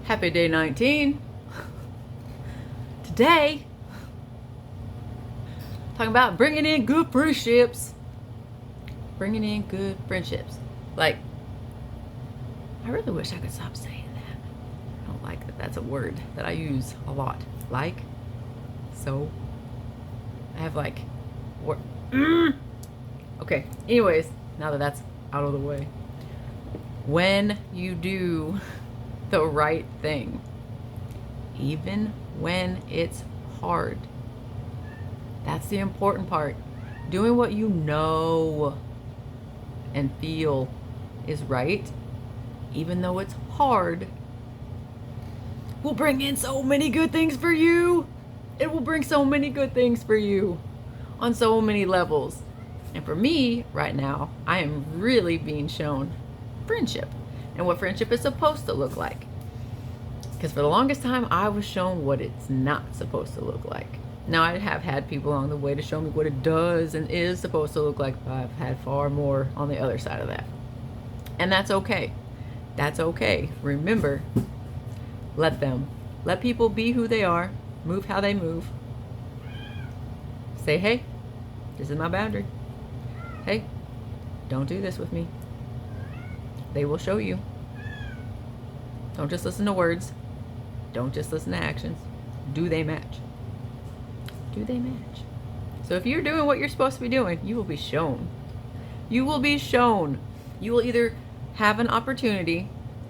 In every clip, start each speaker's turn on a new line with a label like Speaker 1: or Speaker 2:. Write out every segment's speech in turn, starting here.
Speaker 1: Happy day 19. Today, talking about bringing in good friendships. Bringing in good friendships. Like, I really wish I could stop saying that. I don't like that that's a word that I use a lot. Like, so, I have like, okay, anyways, now that that's out of the way. When you do the right thing, even when it's hard, that's the important part. Doing what you know and feel is right, even though it's hard, will bring in so many good things for you. It will bring so many good things for you on so many levels. And for me, right now, I am really being shown friendship and what friendship is supposed to look like. Because for the longest time, I was shown what it's not supposed to look like. Now, I have had people along the way to show me what it does and is supposed to look like, but I've had far more on the other side of that. And that's okay. That's okay. Remember, let them. Let people be who they are, move how they move. Say, hey, this is my boundary. Hey, don't do this with me. They will show you. Don't just listen to words. Don't just listen to actions. Do they match? Do they match? So if you're doing what you're supposed to be doing, you will be shown. You will be shown. You will either have an opportunity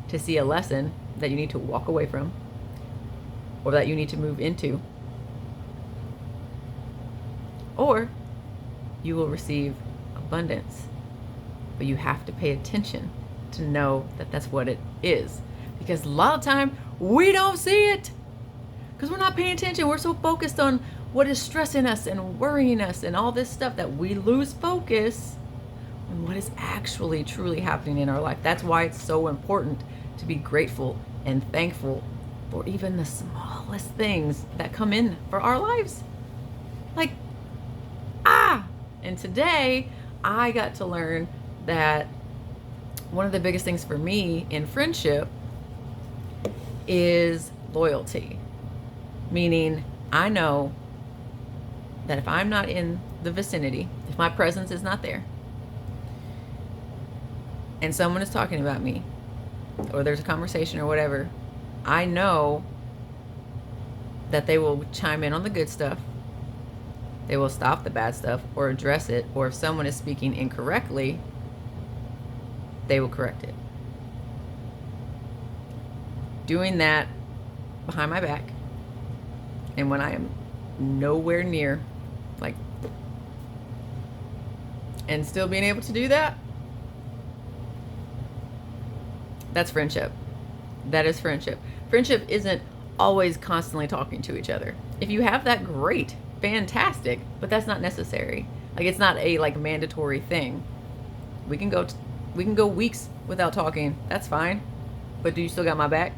Speaker 1: to see a lesson that you need to walk away from or that you need to move into, or you will receive abundance. But you have to pay attention to know that that's what it is. Because a lot of time we don't see it because we're not paying attention. We're so focused on what is stressing us and worrying us and all this stuff that we lose focus on what is actually truly happening in our life. That's why it's so important to be grateful and thankful for even the smallest things that come in for our lives. Like, and today I got to learn that one of the biggest things for me in friendship is loyalty. Meaning, I know that if I'm not in the vicinity, if my presence is not there, and someone is talking about me, or there's a conversation or whatever, I know that they will chime in on the good stuff. They will stop the bad stuff or address it, or if someone is speaking incorrectly, they will correct it. Doing that behind my back, and when I am nowhere near, like, and still being able to do that, that's friendship. That is friendship. Friendship isn't always constantly talking to each other. If you have that, great, fantastic, but that's not necessary. Like, it's not a mandatory thing. We can go weeks without talking. That's fine. But do you still got my back?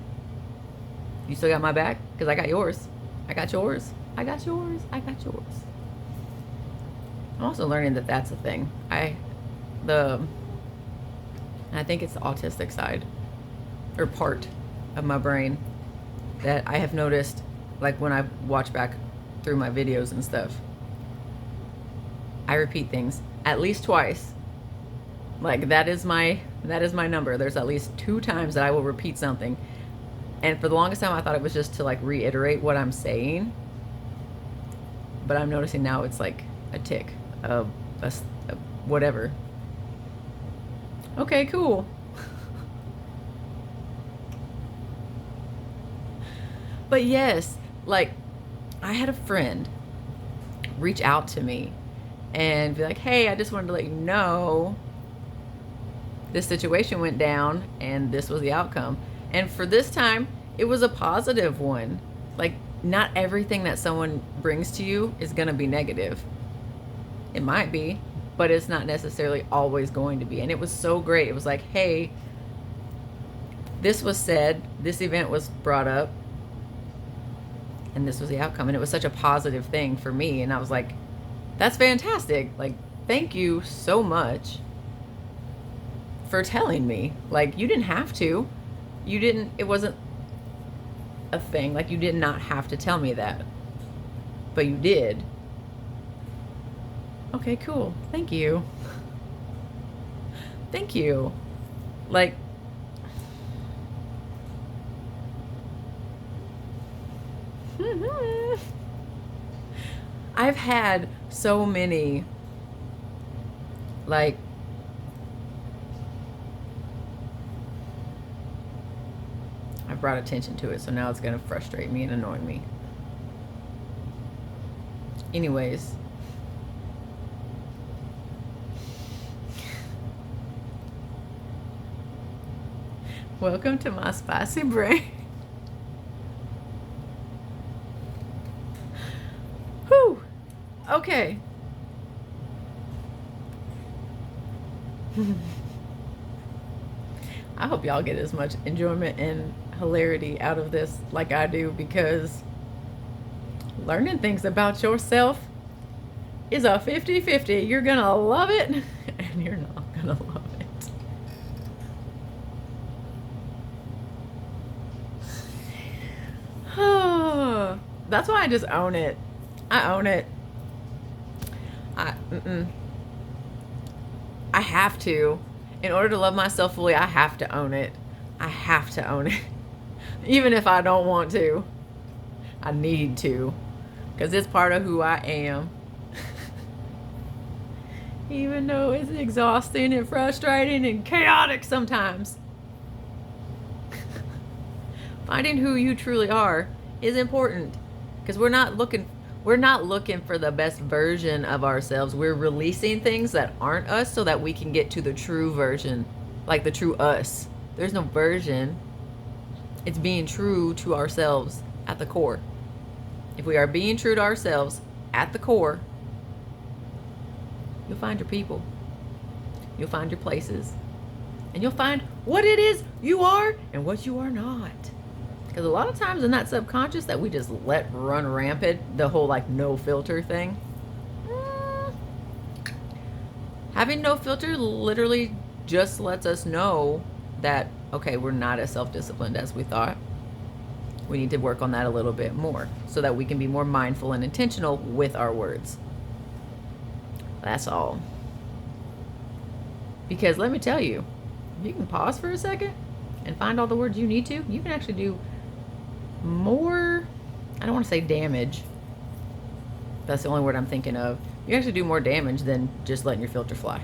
Speaker 1: You still got my back? Because I got yours. I got yours. I got yours. I got yours. I'm also learning that that's a thing. I think it's the autistic side or part of my brain that I have noticed, like when I watch back through my videos and stuff, I repeat things at least twice. Like, that is my number. There's at least 2 times that I will repeat something. And for the longest time, I thought it was just to reiterate what I'm saying. But I'm noticing now it's like a tick of whatever. Okay, cool. But yes, I had a friend reach out to me and be like, hey, I just wanted to let you know this situation went down and this was the outcome. And for this time, it was a positive one. Like, not everything that someone brings to you is going to be negative. It might be, but it's not necessarily always going to be. And it was so great. It was like, hey, this was said, this event was brought up, and this was the outcome. And it was such a positive thing for me. And I was like, that's fantastic. Like, thank you so much for telling me. Like, you didn't have to. It wasn't a thing. Like, you did not have to tell me that, but you did. Okay, cool. Thank you. Thank you. Like, I've had so many, like, I brought attention to it, so now it's going to frustrate me and annoy me. Anyways, welcome to my spicy brain. Whew. Okay. I hope y'all get as much enjoyment and hilarity out of this like I do, because learning things about yourself is a 50-50. You're gonna love it and you're not gonna love it. That's why I just own it. I own it. I have to. In order to love myself fully, I have to own it. I have to own it. Even if I don't want to. I need to. Because it's part of who I am. Even though it's exhausting and frustrating and chaotic sometimes. Finding who you truly are is important. Because we're not looking for the best version of ourselves. We're releasing things that aren't us so that we can get to the true version, like the true us. There's no version. It's being true to ourselves at the core. If we are being true to ourselves at the core, you'll find your people. You'll find your places. And you'll find what it is you are and what you are not. Because a lot of times in that subconscious that we just let run rampant, the whole like no filter thing. Having no filter literally just lets us know that, okay, we're not as self-disciplined as we thought. We need to work on that a little bit more so that we can be more mindful and intentional with our words. That's all. Because let me tell you, if you can pause for a second and find all the words you need to, you can actually do more, I don't want to say damage. That's the only word I'm thinking of. You actually do more damage than just letting your filter fly.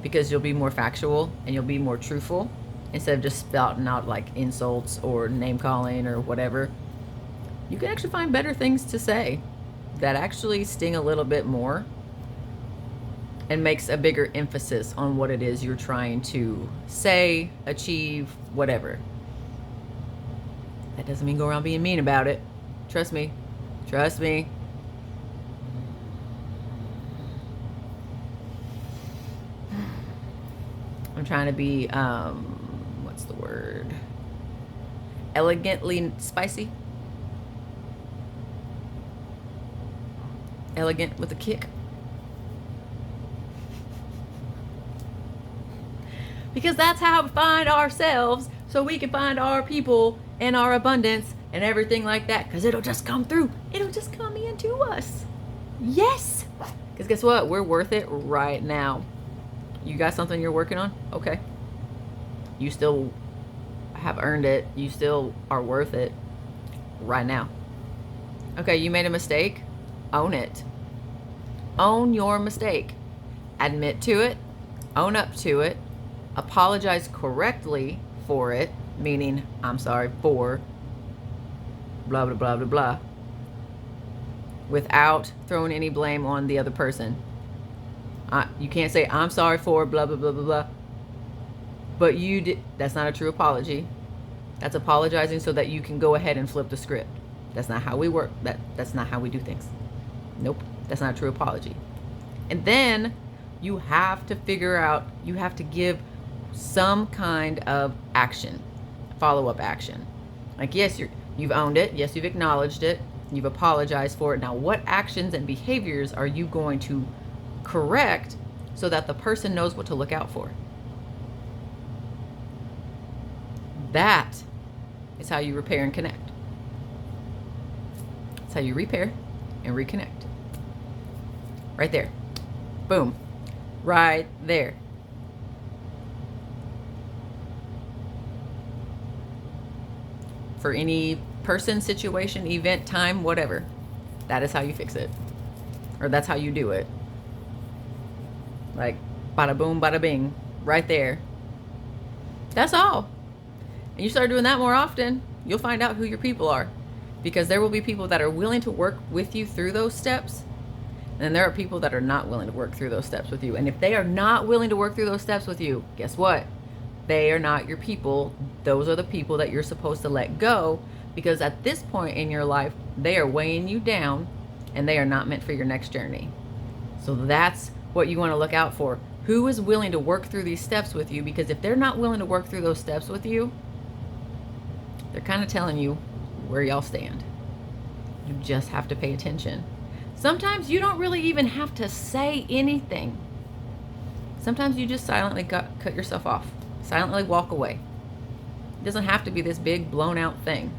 Speaker 1: Because you'll be more factual and you'll be more truthful instead of just spouting out like insults or name calling or whatever. You can actually find better things to say that actually sting a little bit more and makes a bigger emphasis on what it is you're trying to say, achieve, whatever. That doesn't mean go around being mean about it. Trust me. Trust me. I'm trying to be, what's the word? Elegantly spicy. Elegant with a kick. Because that's how we find ourselves, so we can find our people and our abundance and everything like that. Because it'll just come through. It'll just come into us. Yes. Because guess what? We're worth it right now. You got something you're working on? Okay. You still have earned it. You still are worth it right now. Okay, you made a mistake. Own it. Own your mistake. Admit to it. Own up to it. Apologize correctly for it, meaning I'm sorry for blah, blah, blah, blah, blah, without throwing any blame on the other person. You can't say I'm sorry for blah, blah, blah, blah, blah, but you did. That's not a true apology. That's apologizing so that you can go ahead and flip the script. That's not how we work. That's not how we do things. Nope. That's not a true apology. And then you have to figure out, you have to give some kind of action, follow-up action. Like, yes, you've owned it. Yes, you've acknowledged it. You've apologized for it. Now, what actions and behaviors are you going to correct so that the person knows what to look out for? That It's how you repair and connect. It's how you repair and reconnect. Right there. Boom. Right there. For any person, situation, event, time, whatever. That is how you fix it. Or that's how you do it. Like, bada boom, bada bing. Right there. That's all. And you start doing that more often, you'll find out who your people are. Because there will be people that are willing to work with you through those steps. And there are people that are not willing to work through those steps with you. And if they are not willing to work through those steps with you, guess what? They are not your people. Those are the people that you're supposed to let go. Because at this point in your life, they are weighing you down and they are not meant for your next journey. So that's what you want to look out for. Who is willing to work through these steps with you? Because if they're not willing to work through those steps with you, they're kind of telling you where y'all stand. You just have to pay attention. Sometimes you don't really even have to say anything. Sometimes you just silently cut yourself off. Silently walk away. It doesn't have to be this big blown out thing.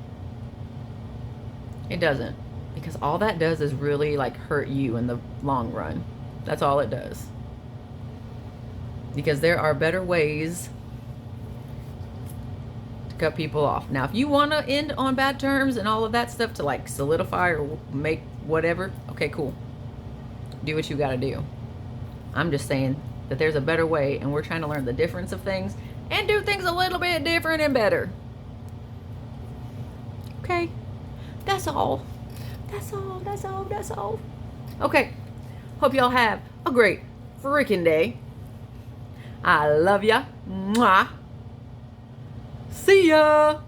Speaker 1: It doesn't. Because all that does is really like hurt you in the long run. That's all it does. Because there are better ways to cut people off. Now, if you want to end on bad terms and all of that stuff to like solidify or make whatever, okay, cool. Do what you got to do. I'm just saying that there's a better way, and we're trying to learn the difference of things and do things a little bit different and better. Okay? That's all. That's all. That's all. That's all. Okay. Hope y'all have a great freaking day. I love ya. Mwah. See ya.